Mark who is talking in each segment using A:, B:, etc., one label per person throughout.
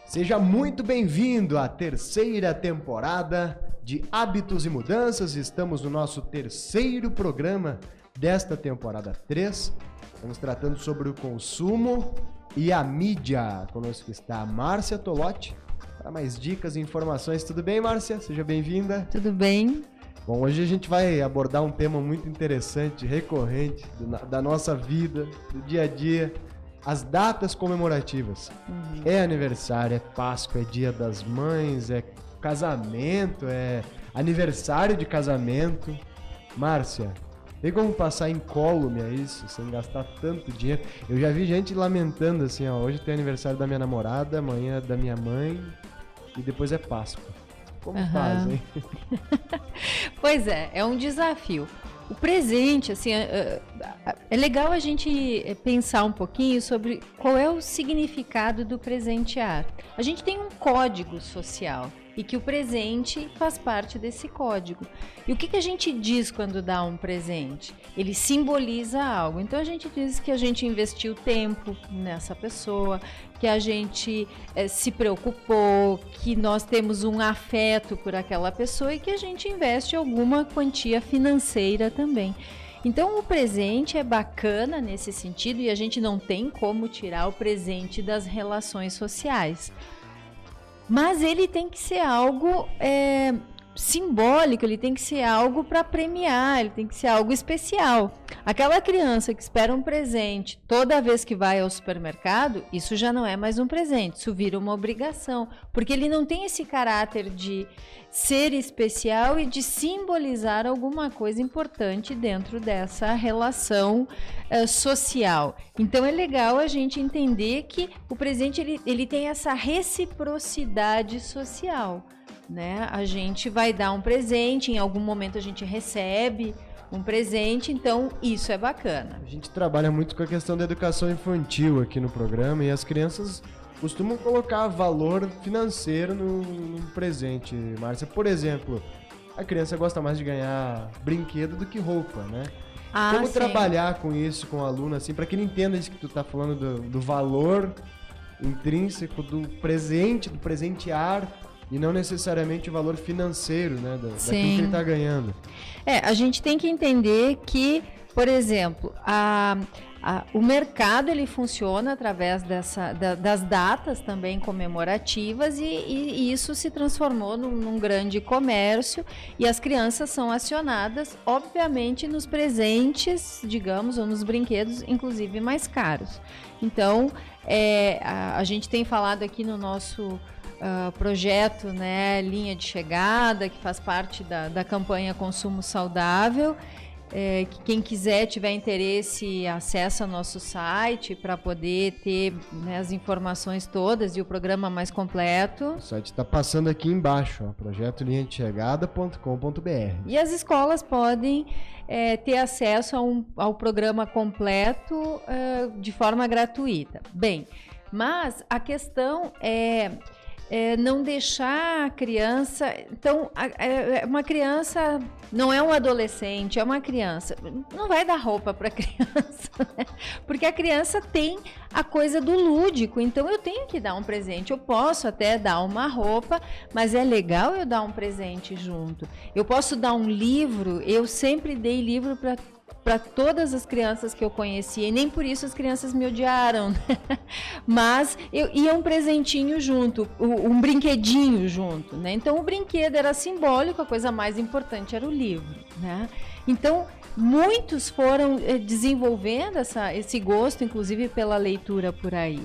A: Seja muito bem-vindo à terceira temporada de Hábitos e Mudanças. Estamos no nosso terceiro programa desta temporada 3. Estamos tratando sobre o consumo e a mídia. Conosco está a Márcia Tolotti para mais dicas e informações. Tudo bem, Márcia? Seja bem-vinda.
B: Tudo bem.
A: Bom, hoje a gente vai abordar um tema muito interessante, recorrente da nossa vida, do dia a dia. As datas comemorativas. É aniversário, é Páscoa, é Dia das Mães, é casamento, é aniversário de casamento. Márcia, tem como passar incólume a isso, sem gastar tanto dinheiro? Eu já vi gente lamentando assim, ó, hoje tem aniversário da minha namorada, amanhã é da minha mãe e depois é Páscoa. Como faz, hein?
B: Pois é um desafio. O presente, assim, é legal a gente pensar um pouquinho sobre qual é o significado do presentear. A gente tem um código social e que o presente faz parte desse código. E o que a gente diz quando dá um presente? Ele simboliza algo. Então a gente diz que a gente investiu tempo nessa pessoa, que a gente se preocupou, que nós temos um afeto por aquela pessoa e que a gente investe alguma quantia financeira também. Então o presente é bacana nesse sentido e a gente não tem como tirar o presente das relações sociais. Mas ele tem que ser algo simbólico, ele tem que ser algo para premiar, ele tem que ser algo especial. Aquela criança que espera um presente toda vez que vai ao supermercado, isso já não é mais um presente, isso vira uma obrigação, porque ele não tem esse caráter de ser especial e de simbolizar alguma coisa importante dentro dessa relação social. Então é legal a gente entender que o presente ele tem essa reciprocidade social. Né? A gente vai dar um presente, em algum momento a gente recebe um presente, então isso é bacana.
A: A gente trabalha muito com a questão da educação infantil aqui no programa e as crianças costumam colocar valor financeiro no presente, Márcia. Por exemplo, a criança gosta mais de ganhar brinquedo do que roupa, né? Como
B: sim.
A: Trabalhar com isso com o aluno, assim, para que ele entenda isso que tu tá falando do valor intrínseco do presente, do presentear, e não necessariamente o valor financeiro, né, daquilo que ele está ganhando.
B: A gente tem que entender que, por exemplo, o mercado ele funciona através das datas também comemorativas e isso se transformou num grande comércio e as crianças são acionadas, obviamente, nos presentes, digamos, ou nos brinquedos, inclusive mais caros. Então, a gente tem falado aqui no nosso projeto, né, Linha de Chegada, que faz parte da campanha Consumo Saudável. Que quem quiser, tiver interesse, acessa nosso site para poder ter, né, as informações todas e o programa mais completo.
A: O site está passando aqui embaixo, ó, projetolinhadechegada.com.br.
B: E as escolas podem ter acesso ao programa completo de forma gratuita. Bem, mas a questão é não deixar a criança... Então, uma criança não é um adolescente, é uma criança. Não vai dar roupa para a criança, né? Porque a criança tem a coisa do lúdico, então eu tenho que dar um presente. Eu posso até dar uma roupa, mas é legal eu dar um presente junto. Eu posso dar um livro, eu sempre dei livro para todas as crianças que eu conhecia, e nem por isso as crianças me odiaram, né? Mas ia um presentinho junto, um brinquedinho junto, né? Então o brinquedo era simbólico, a coisa mais importante era o livro, né? Então muitos foram desenvolvendo esse gosto, inclusive pela leitura por aí,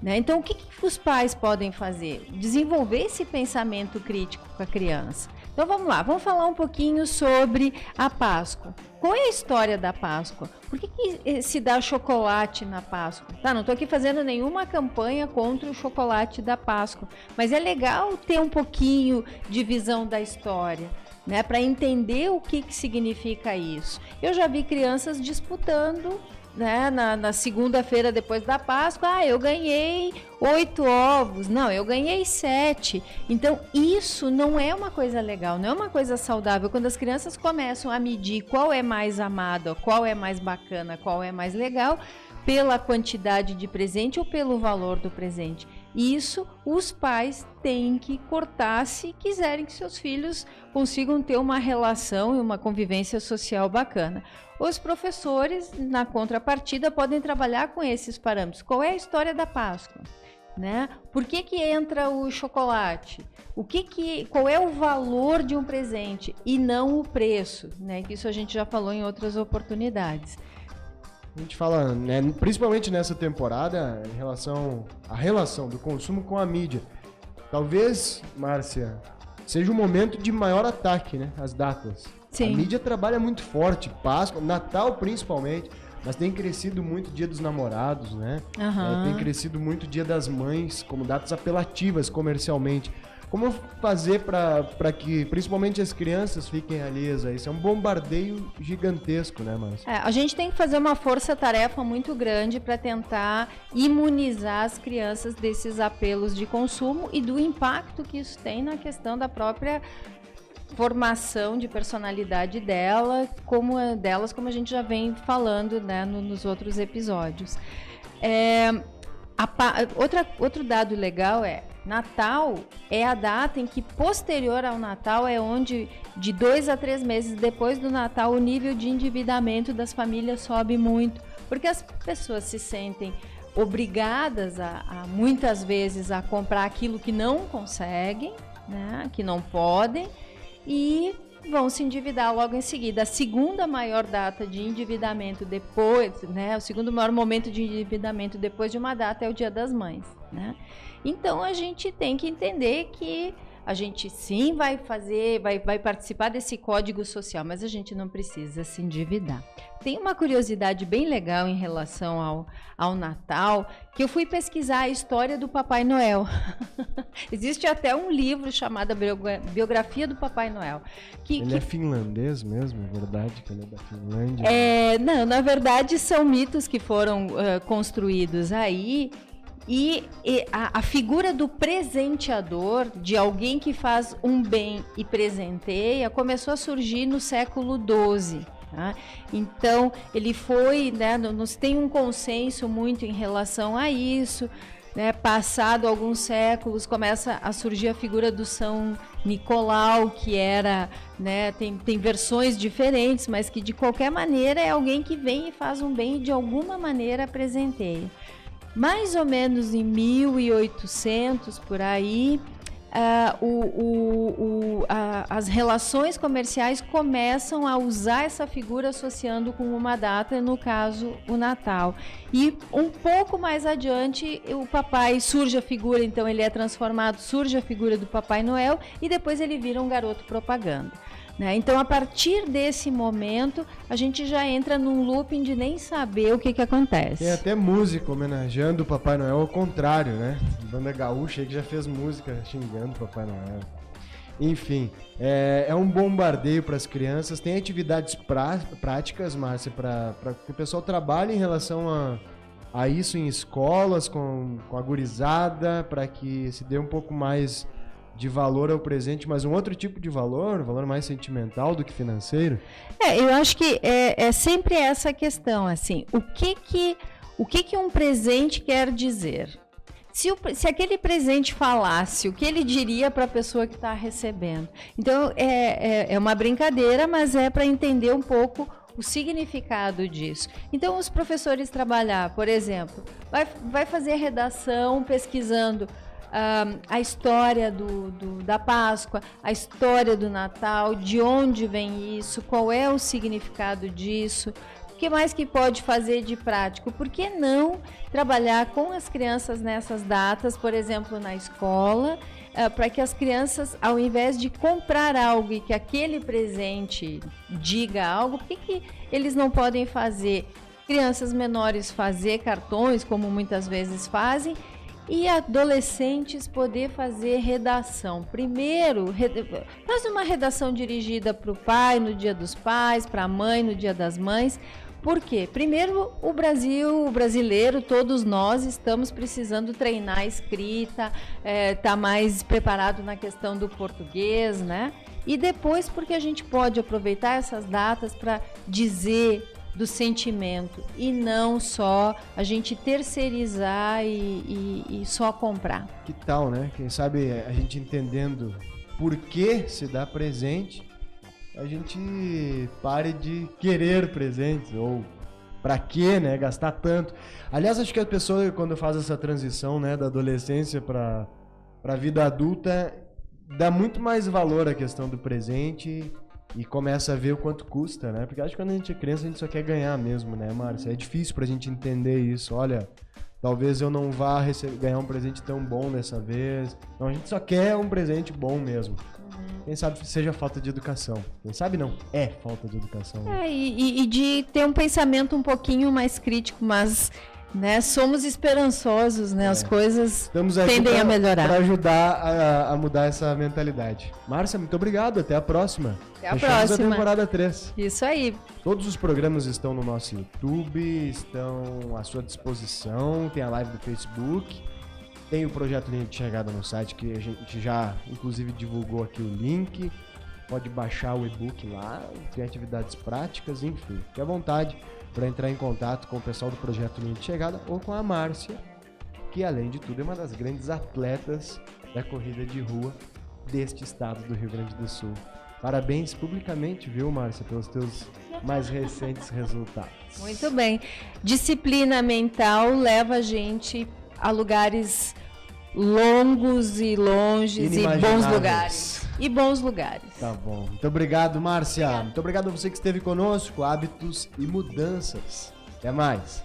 B: né? Então o que os pais podem fazer? Desenvolver esse pensamento crítico com a criança. Então vamos lá, vamos falar um pouquinho sobre a Páscoa. Qual é a história da Páscoa? Por que se dá chocolate na Páscoa? Tá, não estou aqui fazendo nenhuma campanha contra o chocolate da Páscoa, mas é legal ter um pouquinho de visão da história, né, para entender o que significa isso. Eu já vi crianças disputando, né, na segunda-feira depois da Páscoa, eu ganhei 8 ovos, não, eu ganhei 7. Então isso não é uma coisa legal, não é uma coisa saudável. Quando as crianças começam a medir qual é mais amado, qual é mais bacana, qual é mais legal, pela quantidade de presente ou pelo valor do presente. Isso os pais têm que cortar se quiserem que seus filhos consigam ter uma relação e uma convivência social bacana. Os professores, na contrapartida, podem trabalhar com esses parâmetros. Qual é a história da Páscoa? Né? Por que entra o chocolate? Qual é o valor de um presente e não o preço? Né? Isso a gente já falou em outras oportunidades.
A: A gente fala, né, principalmente nessa temporada, em relação à relação do consumo com a mídia. Talvez, Márcia, seja um momento de maior ataque, né? As datas. Sim. A mídia trabalha muito forte, Páscoa, Natal principalmente, mas tem crescido muito Dia dos Namorados, né? Tem crescido muito Dia das Mães, como datas apelativas comercialmente. Como fazer para que, principalmente as crianças, fiquem alheias a isso? É um bombardeio gigantesco, né, Márcia?
B: A gente tem que fazer uma força-tarefa muito grande para tentar imunizar as crianças desses apelos de consumo e do impacto que isso tem na questão da própria formação de personalidade delas, como a gente já vem falando, né, nos outros episódios. Outro dado legal Natal é a data em que, posterior ao Natal, é onde, de 2 a 3 meses depois do Natal, o nível de endividamento das famílias sobe muito, porque as pessoas se sentem obrigadas muitas vezes a comprar aquilo que não conseguem, né, que não podem, e vão se endividar logo em seguida. A segunda maior data de endividamento depois, né, o segundo maior momento de endividamento depois de uma data é o Dia das Mães, né? Então a gente tem que entender que a gente sim vai participar desse código social, mas a gente não precisa se endividar. Tem uma curiosidade bem legal em relação ao Natal, que eu fui pesquisar a história do Papai Noel. Existe até um livro chamado Biografia do Papai Noel.
A: Ele é finlandês mesmo? É verdade que ele é da Finlândia?
B: Não, na verdade são mitos que foram construídos aí. E a figura do presenteador, de alguém que faz um bem e presenteia, começou a surgir no século XII. Tá? Então, ele foi, né, tem um consenso muito em relação a isso. Né? Passado alguns séculos, começa a surgir a figura do São Nicolau, que era, né, tem versões diferentes, mas que de qualquer maneira é alguém que vem e faz um bem e de alguma maneira presenteia. Mais ou menos em 1800, por aí, as relações comerciais começam a usar essa figura associando com uma data, no caso, o Natal. E um pouco mais adiante, o papai surge a figura, então ele é transformado, surge a figura do Papai Noel e depois ele vira um garoto propaganda. Né? Então, a partir desse momento, a gente já entra num looping de nem saber o que acontece.
A: Tem até música homenageando o Papai Noel ao contrário, né? Banda gaúcha aí que já fez música xingando o Papai Noel. Enfim, é um bombardeio para as crianças. Tem atividades práticas, Márcia, para que o pessoal trabalhe em relação a isso em escolas, com a gurizada, para que se dê um pouco mais de valor ao presente, mas um outro tipo de valor mais sentimental do que financeiro?
B: Eu acho que é sempre essa questão, assim, o que um presente quer dizer? Se aquele presente falasse, o que ele diria para a pessoa que está recebendo? Então, é uma brincadeira, mas é para entender um pouco o significado disso. Então, os professores trabalhar, por exemplo, vai fazer redação pesquisando a história da Páscoa, a história do Natal, de onde vem isso, qual é o significado disso, o que mais que pode fazer de prático? Por que não trabalhar com as crianças nessas datas, por exemplo, na escola, para que as crianças, ao invés de comprar algo e que aquele presente diga algo, por que eles não podem fazer, crianças menores fazer cartões, como muitas vezes fazem, e adolescentes poder fazer redação? Primeiro, faz uma redação dirigida para o pai no Dia dos Pais, para a mãe no Dia das Mães. Por quê? Primeiro, o brasileiro, todos nós estamos precisando treinar a escrita, tá mais preparado na questão do português, né? E depois, porque a gente pode aproveitar essas datas para dizer do sentimento e não só a gente terceirizar e só comprar.
A: Que tal, né? Quem sabe a gente entendendo por que se dá presente, a gente pare de querer presentes ou pra quê, né? Gastar tanto. Aliás, acho que a pessoa, quando faz essa transição, né, da adolescência pra vida adulta, dá muito mais valor à questão do presente e começa a ver o quanto custa, né? Porque acho que quando a gente é criança, a gente só quer ganhar mesmo, né, Márcia? É difícil pra gente entender isso. Olha, talvez eu não vá ganhar um presente tão bom dessa vez. Então a gente só quer um presente bom mesmo. Quem sabe seja falta de educação. Quem sabe não, é falta de educação. Né?
B: E de ter um pensamento um pouquinho mais crítico, mas... né, somos esperançosos, né? As coisas tendem a melhorar.
A: Para ajudar a mudar essa mentalidade. Márcia, muito obrigado. Até a próxima.
B: Até a próxima.
A: A temporada 3.
B: Isso aí.
A: Todos os programas estão no nosso YouTube, estão à sua disposição. Tem a live do Facebook. Tem o projeto Linha de Chegada no site, que a gente já, inclusive, divulgou aqui o link. Pode baixar o e-book lá. Tem atividades práticas, enfim. Fique à vontade para entrar em contato com o pessoal do Projeto Linha de Chegada ou com a Márcia, que além de tudo é uma das grandes atletas da corrida de rua deste estado do Rio Grande do Sul. Parabéns publicamente, viu, Márcia, pelos teus mais recentes resultados.
B: Muito bem. Disciplina mental leva a gente a lugares longos e longes e bons lugares. E bons lugares.
A: Tá bom. Muito obrigado, Márcia. Muito obrigado a você que esteve conosco. Hábitos e mudanças. Até mais.